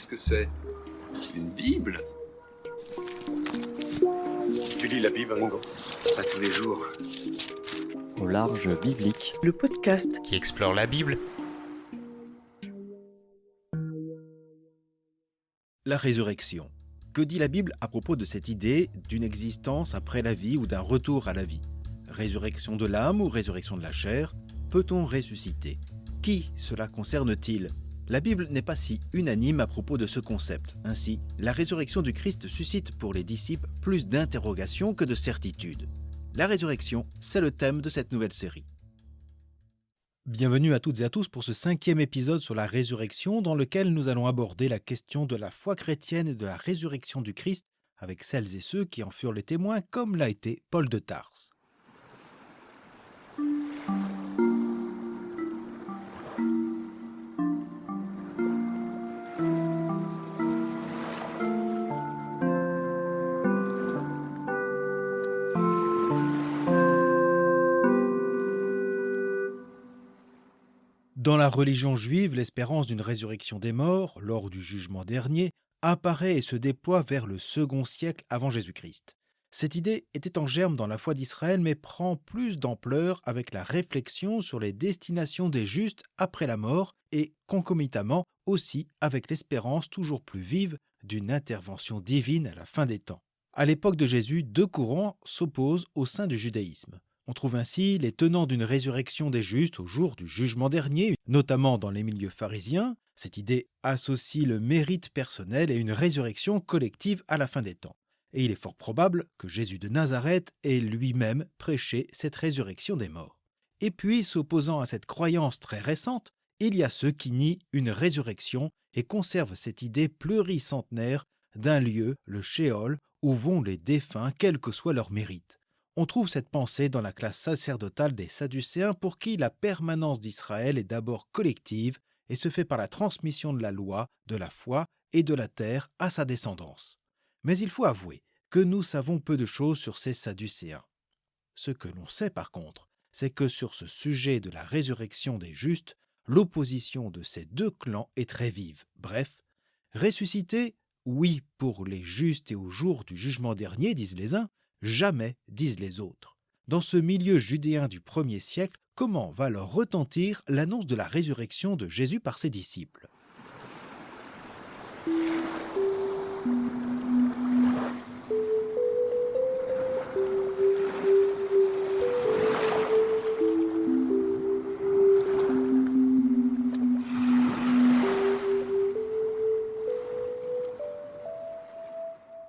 Qu'est-ce que c'est? Une Bible? Tu lis la Bible, Ringo? Pas tous les jours. Au large biblique. Le podcast qui explore la Bible. La résurrection. Que dit la Bible à propos de cette idée d'une existence après la vie ou d'un retour à la vie? Résurrection de l'âme ou résurrection de la chair? Peut-on ressusciter? Qui cela concerne-t-il? La Bible n'est pas si unanime à propos de ce concept. Ainsi, la résurrection du Christ suscite pour les disciples plus d'interrogations que de certitudes. La résurrection, c'est le thème de cette nouvelle série. Bienvenue à toutes et à tous pour ce 5e épisode sur la résurrection dans lequel nous allons aborder la question de la foi chrétienne et de la résurrection du Christ avec celles et ceux qui en furent les témoins comme l'a été Paul de Tarse. Dans la religion juive, l'espérance d'une résurrection des morts, lors du jugement dernier, apparaît et se déploie vers le second siècle avant Jésus-Christ. Cette idée était en germe dans la foi d'Israël, mais prend plus d'ampleur avec la réflexion sur les destinations des justes après la mort et, concomitamment, aussi avec l'espérance toujours plus vive d'une intervention divine à la fin des temps. À l'époque de Jésus, deux courants s'opposent au sein du judaïsme. On trouve ainsi les tenants d'une résurrection des justes au jour du jugement dernier, notamment dans les milieux pharisiens. Cette idée associe le mérite personnel et une résurrection collective à la fin des temps. Et il est fort probable que Jésus de Nazareth ait lui-même prêché cette résurrection des morts. Et puis, s'opposant à cette croyance très récente, il y a ceux qui nient une résurrection et conservent cette idée pluricentenaire d'un lieu, le Sheol, où vont les défunts, quel que soit leur mérite. On trouve cette pensée dans la classe sacerdotale des Sadducéens pour qui la permanence d'Israël est d'abord collective et se fait par la transmission de la loi, de la foi et de la terre à sa descendance. Mais il faut avouer que nous savons peu de choses sur ces Sadducéens. Ce que l'on sait par contre, c'est que sur ce sujet de la résurrection des justes, l'opposition de ces deux clans est très vive. Bref, ressusciter, oui pour les justes et au jour du jugement dernier, disent les uns, jamais, disent les autres. Dans ce milieu judéen du 1er siècle, comment va leur retentir l'annonce de la résurrection de Jésus par ses disciples ?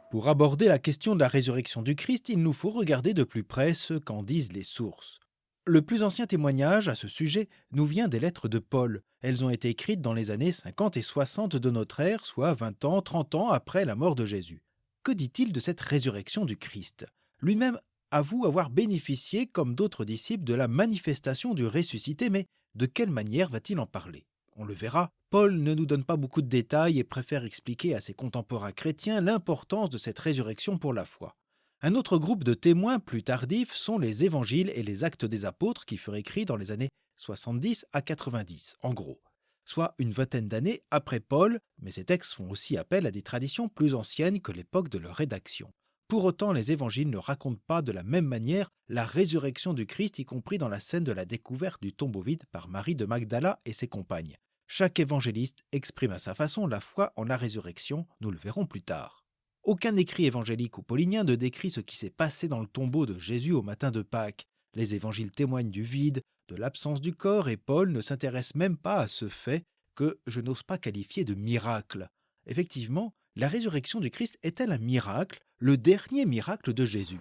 Pour aborder la question de la résurrection du Christ, il nous faut regarder de plus près ce qu'en disent les sources. Le plus ancien témoignage à ce sujet nous vient des lettres de Paul. Elles ont été écrites dans les années 50 et 60 de notre ère, soit 20 ans, 30 ans après la mort de Jésus. Que dit-il de cette résurrection du Christ ? Lui-même avoue avoir bénéficié, comme d'autres disciples, de la manifestation du ressuscité, mais de quelle manière va-t-il en parler ? On le verra, Paul ne nous donne pas beaucoup de détails et préfère expliquer à ses contemporains chrétiens l'importance de cette résurrection pour la foi. Un autre groupe de témoins plus tardifs sont les évangiles et les actes des apôtres qui furent écrits dans les années 70 à 90, en gros, soit une vingtaine d'années après Paul, mais ces textes font aussi appel à des traditions plus anciennes que l'époque de leur rédaction. Pour autant, les évangiles ne racontent pas de la même manière la résurrection du Christ, y compris dans la scène de la découverte du tombeau vide par Marie de Magdala et ses compagnes. Chaque évangéliste exprime à sa façon la foi en la résurrection, nous le verrons plus tard. Aucun écrit évangélique ou paulinien ne décrit ce qui s'est passé dans le tombeau de Jésus au matin de Pâques. Les évangiles témoignent du vide, de l'absence du corps, et Paul ne s'intéresse même pas à ce fait que je n'ose pas qualifier de miracle. Effectivement, la résurrection du Christ est-elle un miracle, le dernier miracle de Jésus ?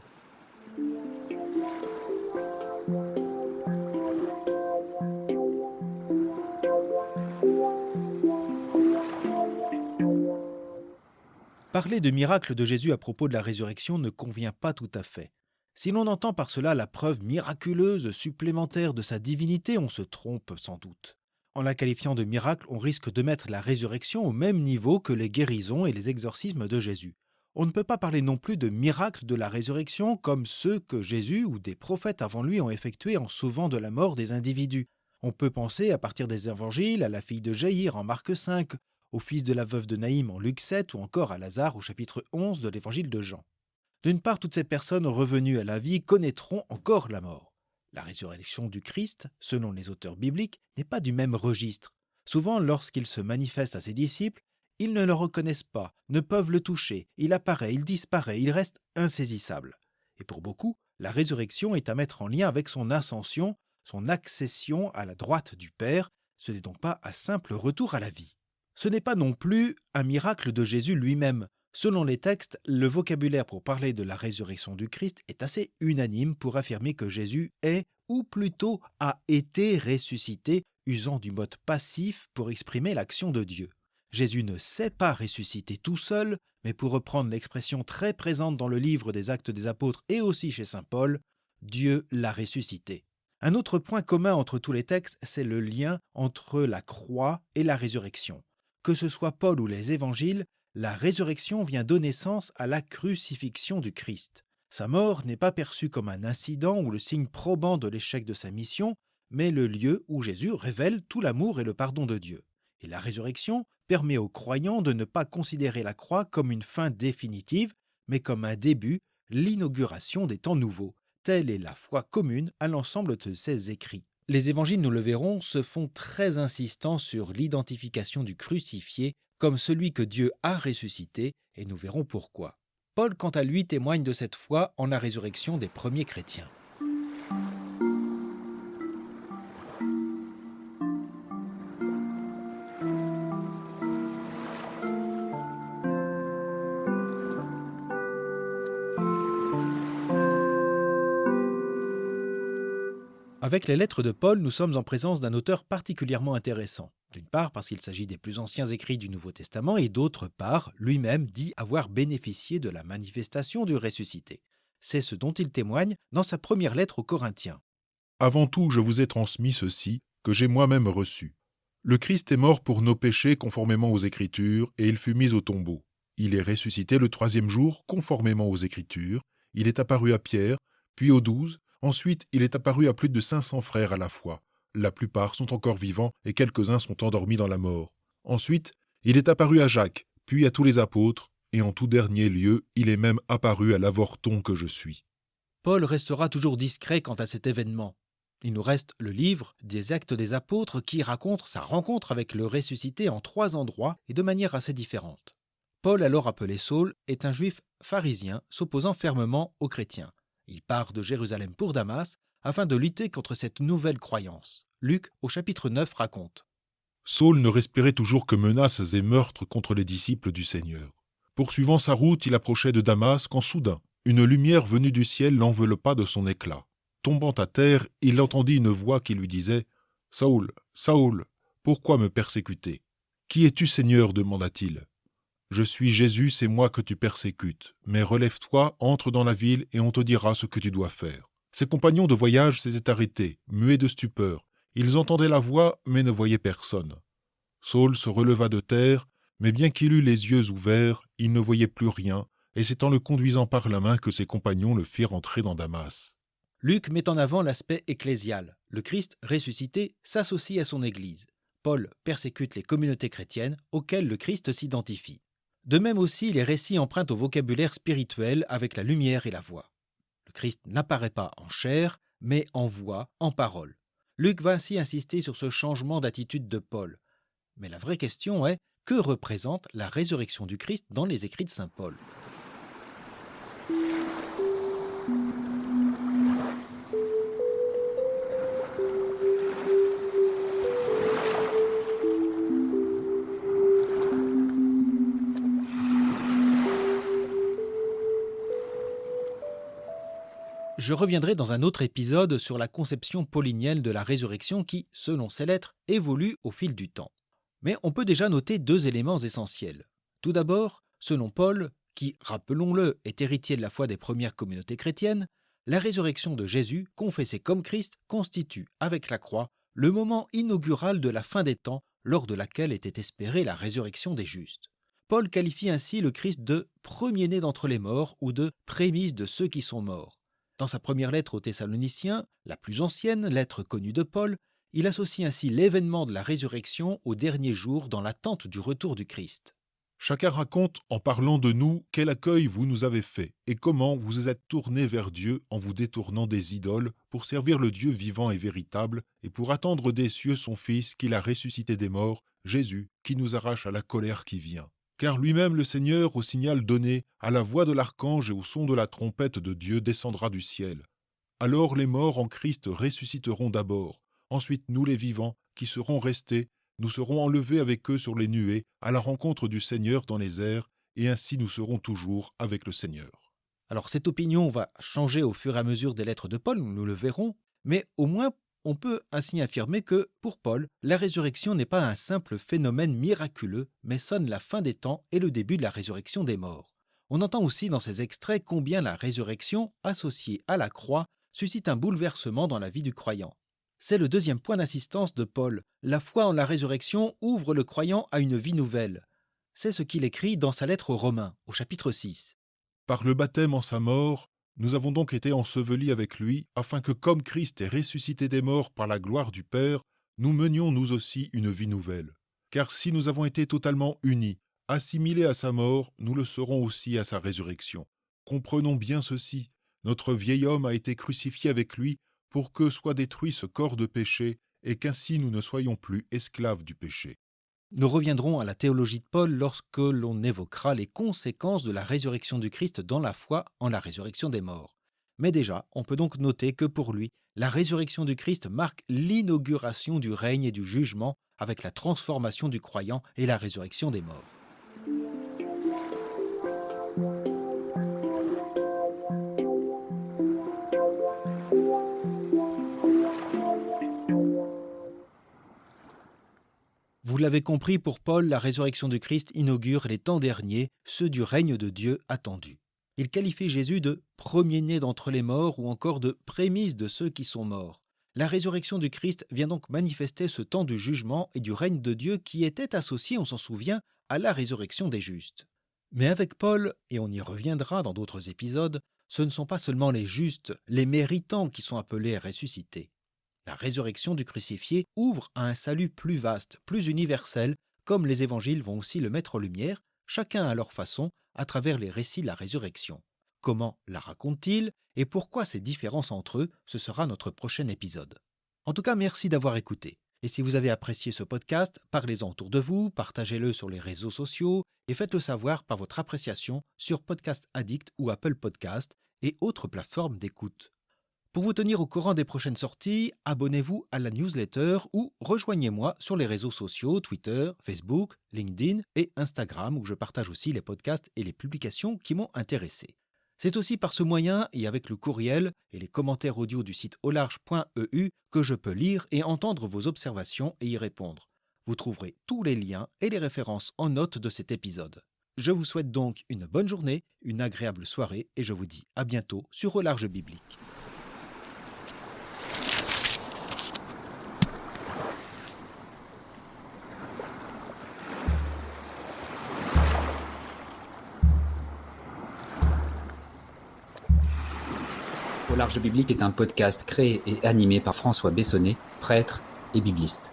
Parler de miracle de Jésus à propos de la résurrection ne convient pas tout à fait. Si l'on entend par cela la preuve miraculeuse supplémentaire de sa divinité, on se trompe sans doute. En la qualifiant de miracle, on risque de mettre la résurrection au même niveau que les guérisons et les exorcismes de Jésus. On ne peut pas parler non plus de miracle de la résurrection comme ceux que Jésus ou des prophètes avant lui ont effectués en sauvant de la mort des individus. On peut penser, à partir des évangiles, à la fille de Jaïr en Marc 5, au fils de la veuve de Naïm en Luc 7 ou encore à Lazare au chapitre 11 de l'évangile de Jean. D'une part, toutes ces personnes revenues à la vie connaîtront encore la mort. La résurrection du Christ, selon les auteurs bibliques, n'est pas du même registre. Souvent, lorsqu'il se manifeste à ses disciples, ils ne le reconnaissent pas, ne peuvent le toucher, il apparaît, il disparaît, il reste insaisissable. Et pour beaucoup, la résurrection est à mettre en lien avec son ascension, son accession à la droite du Père, ce n'est donc pas un simple retour à la vie. Ce n'est pas non plus un miracle de Jésus lui-même. Selon les textes, le vocabulaire pour parler de la résurrection du Christ est assez unanime pour affirmer que Jésus est, ou plutôt a été ressuscité, usant du mode passif pour exprimer l'action de Dieu. Jésus ne s'est pas ressuscité tout seul, mais pour reprendre l'expression très présente dans le livre des Actes des Apôtres et aussi chez saint Paul, Dieu l'a ressuscité. Un autre point commun entre tous les textes, c'est le lien entre la croix et la résurrection. Que ce soit Paul ou les évangiles, la résurrection vient donner sens à la crucifixion du Christ. Sa mort n'est pas perçue comme un incident ou le signe probant de l'échec de sa mission, mais le lieu où Jésus révèle tout l'amour et le pardon de Dieu. Et la résurrection permet aux croyants de ne pas considérer la croix comme une fin définitive, mais comme un début, l'inauguration des temps nouveaux. Telle est la foi commune à l'ensemble de ces écrits. Les évangiles, nous le verrons, se font très insistants sur l'identification du crucifié comme celui que Dieu a ressuscité, et nous verrons pourquoi. Paul, quant à lui, témoigne de cette foi en la résurrection des premiers chrétiens. Avec les lettres de Paul, nous sommes en présence d'un auteur particulièrement intéressant. D'une part parce qu'il s'agit des plus anciens écrits du Nouveau Testament et d'autre part, lui-même dit avoir bénéficié de la manifestation du ressuscité. C'est ce dont il témoigne dans sa première lettre aux Corinthiens. « Avant tout, je vous ai transmis ceci, que j'ai moi-même reçu. Le Christ est mort pour nos péchés conformément aux Écritures, et il fut mis au tombeau. Il est ressuscité le 3e jour conformément aux Écritures. Il est apparu à Pierre, puis aux 12. Ensuite, il est apparu à plus de 500 frères à la fois. La plupart sont encore vivants et quelques-uns sont endormis dans la mort. Ensuite, il est apparu à Jacques, puis à tous les apôtres, et en tout dernier lieu, il est même apparu à l'avorton que je suis. » Paul restera toujours discret quant à cet événement. Il nous reste le livre des Actes des Apôtres qui raconte sa rencontre avec le ressuscité en 3 endroits et de manière assez différente. Paul, alors appelé Saul, est un juif pharisien s'opposant fermement aux chrétiens. Il part de Jérusalem pour Damas afin de lutter contre cette nouvelle croyance. Luc, au chapitre 9, raconte. Saul ne respirait toujours que menaces et meurtres contre les disciples du Seigneur. Poursuivant sa route, il approchait de Damas quand soudain, une lumière venue du ciel l'enveloppa de son éclat. Tombant à terre, il entendit une voix qui lui disait « Saül, Saül, pourquoi me persécuter ? Qui es-tu, Seigneur ?» demanda-t-il. « Je suis Jésus, c'est moi que tu persécutes. Mais relève-toi, entre dans la ville et on te dira ce que tu dois faire. » Ses compagnons de voyage s'étaient arrêtés, muets de stupeur. Ils entendaient la voix, mais ne voyaient personne. Saul se releva de terre, mais bien qu'il eût les yeux ouverts, il ne voyait plus rien, et c'est en le conduisant par la main que ses compagnons le firent entrer dans Damas. Luc met en avant l'aspect ecclésial. Le Christ ressuscité s'associe à son Église. Paul persécute les communautés chrétiennes auxquelles le Christ s'identifie. De même aussi, les récits empruntent au vocabulaire spirituel avec la lumière et la voix. Le Christ n'apparaît pas en chair, mais en voix, en parole. Luc va ainsi insister sur ce changement d'attitude de Paul. Mais la vraie question est, que représente la résurrection du Christ dans les écrits de saint Paul ? Je reviendrai dans un autre épisode sur la conception paulinienne de la résurrection qui, selon ces lettres, évolue au fil du temps. Mais on peut déjà noter 2 éléments essentiels. Tout d'abord, selon Paul, qui, rappelons-le, est héritier de la foi des premières communautés chrétiennes, la résurrection de Jésus, confessée comme Christ, constitue, avec la croix, le moment inaugural de la fin des temps, lors de laquelle était espérée la résurrection des justes. Paul qualifie ainsi le Christ de « premier-né d'entre les morts » ou de « prémisse de ceux qui sont morts ». Dans sa première lettre aux Thessaloniciens, la plus ancienne lettre connue de Paul, Il associe ainsi l'événement de la résurrection au dernier jour dans l'attente du retour du Christ. Chacun raconte, en parlant de nous, quel accueil vous nous avez fait et comment vous vous êtes tournés vers Dieu en vous détournant des idoles pour servir le Dieu vivant et véritable et pour attendre des cieux son Fils qu'il a ressuscité des morts, Jésus, qui nous arrache à la colère qui vient. Car lui-même le Seigneur, au signal donné, à la voix de l'archange et au son de la trompette de Dieu, descendra du ciel. Alors les morts en Christ ressusciteront d'abord. Ensuite nous les vivants, qui serons restés, nous serons enlevés avec eux sur les nuées, à la rencontre du Seigneur dans les airs, et ainsi nous serons toujours avec le Seigneur. Alors cette opinion va changer au fur et à mesure des lettres de Paul, nous le verrons, mais au moins on peut ainsi affirmer que, pour Paul, la résurrection n'est pas un simple phénomène miraculeux, mais sonne la fin des temps et le début de la résurrection des morts. On entend aussi dans ces extraits combien la résurrection, associée à la croix, suscite un bouleversement dans la vie du croyant. C'est le deuxième point d'insistance de Paul. La foi en la résurrection ouvre le croyant à une vie nouvelle. C'est ce qu'il écrit dans sa lettre aux Romains, au chapitre 6. Par le baptême en sa mort, nous avons donc été ensevelis avec lui, afin que comme Christ est ressuscité des morts par la gloire du Père, nous menions nous aussi une vie nouvelle. Car si nous avons été totalement unis, assimilés à sa mort, nous le serons aussi à sa résurrection. Comprenons bien ceci, notre vieil homme a été crucifié avec lui pour que soit détruit ce corps de péché et qu'ainsi nous ne soyons plus esclaves du péché. Nous reviendrons à la théologie de Paul lorsque l'on évoquera les conséquences de la résurrection du Christ dans la foi en la résurrection des morts. Mais déjà, on peut donc noter que pour lui, la résurrection du Christ marque l'inauguration du règne et du jugement avec la transformation du croyant et la résurrection des morts. Vous l'avez compris, pour Paul, la résurrection du Christ inaugure les temps derniers, ceux du règne de Dieu attendu. Il qualifie Jésus de « premier-né d'entre les morts » ou encore de « prémisse de ceux qui sont morts ». La résurrection du Christ vient donc manifester ce temps du jugement et du règne de Dieu qui était associé, on s'en souvient, à la résurrection des justes. Mais avec Paul, et on y reviendra dans d'autres épisodes, ce ne sont pas seulement les justes, les méritants qui sont appelés à ressusciter. La résurrection du crucifié ouvre à un salut plus vaste, plus universel, comme les évangiles vont aussi le mettre en lumière, chacun à leur façon, à travers les récits de la résurrection. Comment la racontent-ils et pourquoi ces différences entre eux, ce sera notre prochain épisode. En tout cas, merci d'avoir écouté. Et si vous avez apprécié ce podcast, parlez-en autour de vous, partagez-le sur les réseaux sociaux et faites-le savoir par votre appréciation sur Podcast Addict ou Apple Podcast et autres plateformes d'écoute. Pour vous tenir au courant des prochaines sorties, abonnez-vous à la newsletter ou rejoignez-moi sur les réseaux sociaux Twitter, Facebook, LinkedIn et Instagram où je partage aussi les podcasts et les publications qui m'ont intéressé. C'est aussi par ce moyen et avec le courriel et les commentaires audio du site aularge.eu que je peux lire et entendre vos observations et y répondre. Vous trouverez tous les liens et les références en note de cet épisode. Je vous souhaite donc une bonne journée, une agréable soirée et je vous dis à bientôt sur Au Large Biblique. Au Large Biblique est un podcast créé et animé par François Bessonnet, prêtre et bibliste.